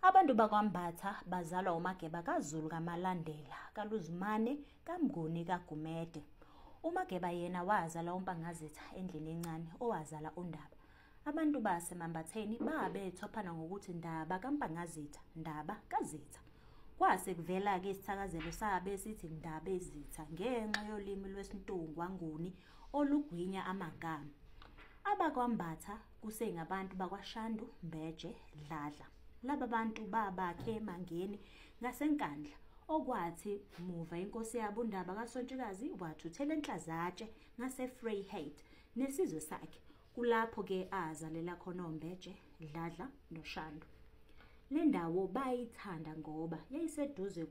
Abantu bakwaMbatha bazalwa uMageba kaZulu kaMalandela kaLuzumane kaMnguni kaGumede. uMageba yena wazala uMpangazitha endlini encane owazala uNdaba. Abantu baseMambatheni babethophana ngokuthi Ndaba kaMpangazitha, Ndaba kaZitha. Kwase kuvela-ke isithakazelo sabe sithi Ndaba eZitha ngenxa yolimi lwesiNtungwa Nguni olugwinya amagama. AbakwaMbatha kusengabantu bakwaShandu, Mbeje, Dladla. Laba bantu babakhe Mangeni ngaseNkandla, okwathi muva inkosi yabo uNdaba kaSontshikazi wathuthela eNhlazatshe ngaseVryheid nesizwe sakhe. Kulapho-ke azalela khona oMbeje, Dladla noShandu. Le ndawo bayithanda ngoba yayiseduze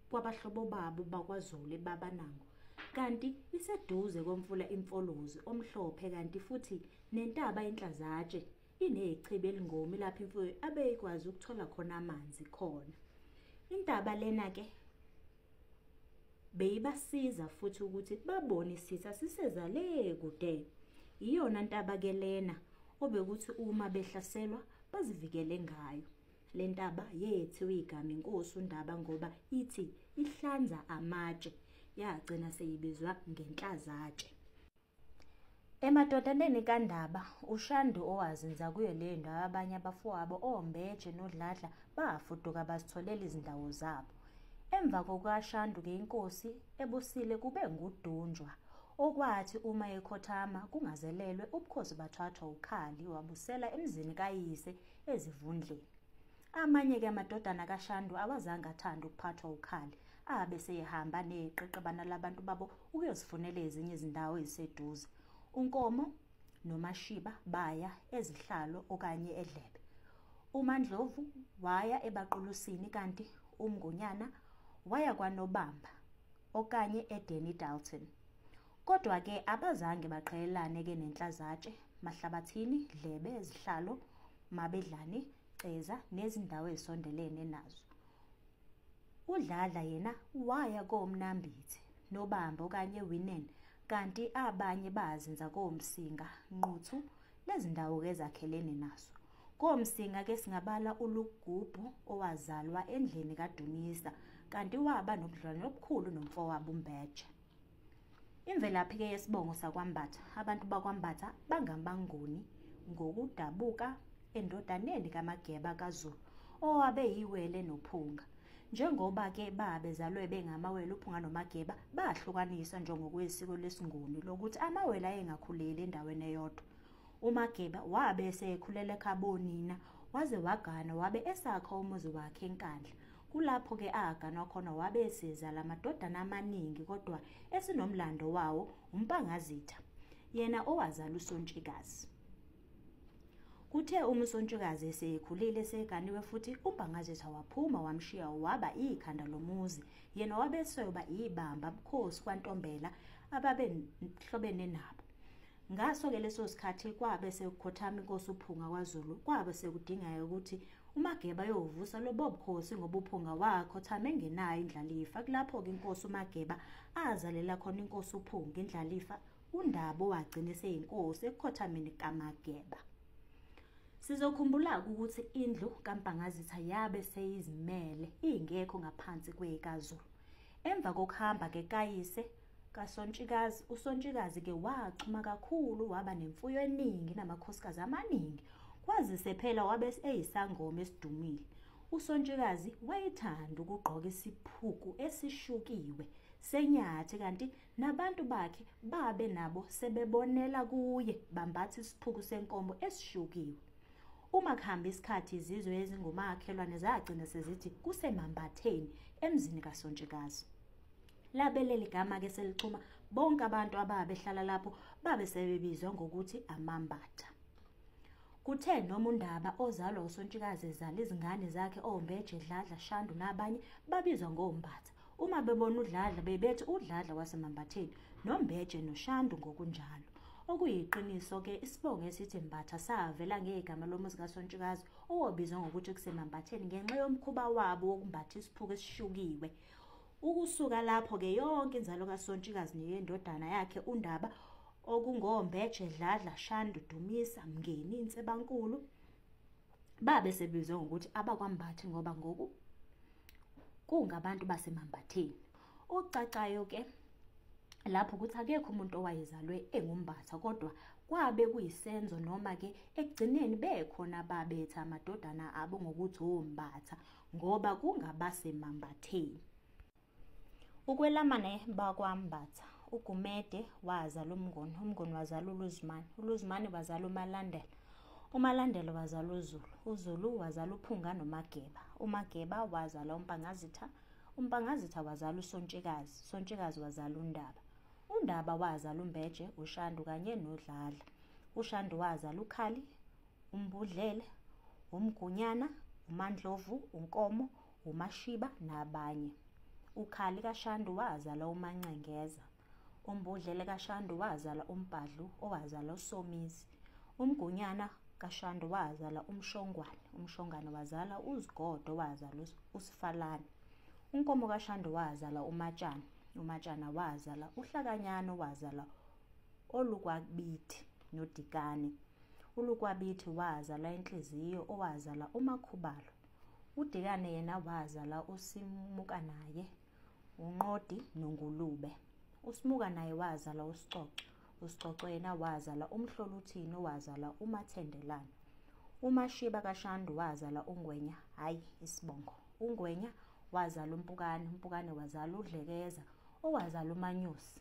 kwabahlobo babo bakwaZulu babanango, kanti iseduze komfula iMfolozi omhlophe, kanti futhi nentaba iNhlazatshe inechibi elingomi lapho imfuyo abeyikwazi ukuthola khona amanzi khona. Intaba lena-ke beyibasiza futhi ukuthi babone isitha sisezale kude. Iyona ntaba-ke lena obekuthi uma behlaselwa bazivikele ngayo. Le ntaba yethiwe igama inkosi uNdaba ngoba ithi ihlanza amatshe, yagcina seyibizwa ngeNhlazatshe. Emadodaneni kaNdaba, uShandu owazinza kuyo le ndawo abanye abafowabo oMbeje noDladla bafuduka bazitholela izindawo zabo. Emva kokukaShandu-ke inkosi ebusile kube nguDunjwa, okwathi uma ekhothama kungazelelwe ubukhosi bathathwa uKhali wabusela emzini kayise ezivundleni. Amanye-ke amadodana kaShandu awazange athanda ukuphathwa uKhali, abese ehamba neqeqebana labantu babo ukuyozifunela ezinye izindawo eziseduze. uNkomo noMashiba baya ezihlalo okanye eDlebe. uMandlovu waya eBaqulusini, kanti uMngonyana waya kwaNobamba okanye eDeni Dalton. Kodwa-ke abazange baqhelelane-ke neNhlazatshe, Mahlabathini, Dlebe, ezihlalo, Mabedlane, Ceza nezindawo ezisondelene nazo. uDladla yena waya koMnambithi, Nobamba okanye Winen, kanti abanye bazinza koMsinga, Nquthu, lezindawo-ke ezakhelene nazo. koMsinga-ke singabala uLugubhu owazalwa endlini kaDumisa, kanti waba nobudlelwano obukhulu nomfowabo uMbeje. Imvelaphi-ke yesibongo sakwaMbatha. Abantu bakwaMbatha bangamaNguni ngokudabuka endodaneni kaMageba kaZulu owabe yiwele noPhunga. Njengoba-ke babezalwe bengamawele uPhunga noMageba bahlukaniswa njengokwesiko lesiNguni lokuthi amawele ayengakhuleli endaweni eyodwa. uMageba wabe esekhulela ekhabonina waze wagana wabe esakha umuzi wakhe eNkandla. Kulapho-ke aganwa khona wabe esezala amadodana amaningi, kodwa esinomlando wawo uMpangazitha, yena owazala uSontshikazi. Kuthe uMsontshikazi esekhulile eseganiwe futhi uMpangazitha waphuma wamshiya waba ikhanda lomuzi, yena wabesoba ibamba bukhosi kwaNtombela ababehlobene nabo. Ngaso-ke leso sikhathi kwabe sekukhothama inkosi uPhunga kwaZulu, kwabe sekudingeka ukuthi uMageba yovusa lobo bukhosi ngoba uPhunga wakhothama engenayo indlalifa. Kulapho-ke inkosi uMageba azalela khona inkosi uPhunga indlalifa, uNdaba wagcina eseyinkosi ekukhothameni kaMageba. Sizokhumbula ukuthi indlu kaMpangazitha yabe seyizimele ingekho ngaphansi kwekaZulu. Emva kokuhamba-ke kayise kaSontshikazi, uSontshikazi-ke waxhuma kakhulu waba nemfuyo eningi namakhosikazi amaningi, kwazise phela wabe eyisangoma esidumile. uSontshikazi wayethanda ukugqoka isiphuku esishukiwe senyathi, kanti nabantu bakhe babe nabo sebebonela kuye bambatha isiphuku senkomo esishukiwe. Uma kuhamba isikhathi izizwe ezingomakhelwane zagcina sezithi kuseMambatheni emzini kaSontshikazi. Labeleli gama-ke selichuma bonke abantu ababehlala lapho babe sebebizwa ngokuthi amaMbatha. Kuthe noma uNdaba ozalwa uSontshikazi ezala izingane zakhe oMbeje, Dladla, Shandu nabanye babizwa ngoMbatha. Uma bebona uDladla bebethi uDladla waseMambatheni, noMbeje noShandu ngokunjalo. Okuyiqiniso-ke isibongo esithi Mbatha savela ngegama lomuzi kaSontshikazi owabizwa ngokuthi kuseMambatheni ngenxa yomkhuba wabo wokumbatha isiphuku esishukiwe. Ukusuka lapho-ke yonke inzalo kaSontshikazi neyendodana yakhe uNdaba okungoMbeje, Dladla, Shandu, Dumisa, Mngeni, Insebankulu, babe sebizwe ngokuthi abakwaMbatha ngoba ngoku kungabantu baseMambatheni. Ucacayo ke lapho ukuthi akekho umuntu owayezalwe engumbatha, kodwa kwabe kuyisenzo noma ke ekugcineni bekhona babetha amadodana abo ngokuthi ombatha ngoba kungabaseMambatheni. Ukwelamane bakwaMbatha, uGumede wazala uMnguni, uMnguni wazala uLuzimane, uLuzimane wazala uMalandela, uMalandela wazala uZulu, uZulu wazala uPhunga noMageba, uMageba wazala uMpangazitha, uMpangazitha wazala uSontshikazi, uSontshikazi wazala uNdaba, uNdaba wazala uMbeje, uShandu kanye noDladla, uShandu wazala uKhali, uMbudlele, uMgunyana, uMandlovu, uNkomo, uMashiba nabanye. uKhali kaShandu wazala uMancengeza, uMbudlele kaShandu wazala uMbhadlu owazala uSomizi, uMgunyana kaShandu wazala uMshongwane, uMshongwane wazala uZigodo wazala uSifalane, uNkomo kaShandu wazala uMatshana, uMatshana wazala uHlakanyana wazala Olukwabithi noDikane, uLukwabithi wazala iNhliziyo owazala uMakhubalo, uDikane yena wazala uSimukanaye, uNqodi noNgulube, uSimukanaye wazala uSicoco, uSicoco yena wazala uMhloluthini owazala uMathendelane, uMashiba kaShandu wazala uNgwenya, hayi isibongo, uNgwenya wazala uMpukane, uMpukane wazala uDlekeza owazala uManyosi.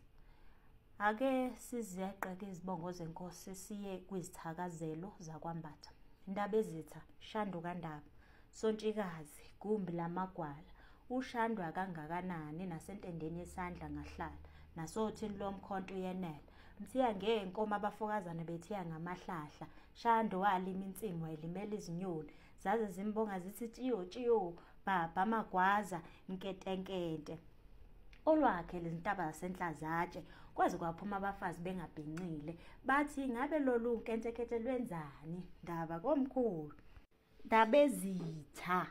Ake sizeqe izibongo zenkosi siye kwizithakazelo zakwaMbatha. Ndabezitha, Shandu kaNdaba, Sontshikazi, Gumbi lamagwala, uShandu akangakanani nasentendeni yesandla ngahlala, nasothini lomkhonto uyenela, mthiya ngenkomo abafokazana bethiya ngamahlahla, Shandu walima insimu wayilimela izinyoni, zaze zimbonga zithi tiyo tiyo, bhabha amagwaza, nkentenkente. Olwakhe lezintaba zasenhlazatshe, kwaze kwaphuma abafazi bengabhinqile, bathi ngabe lolu nkentekete lwenzani, Ndaba komkhulu. Ndabezitha.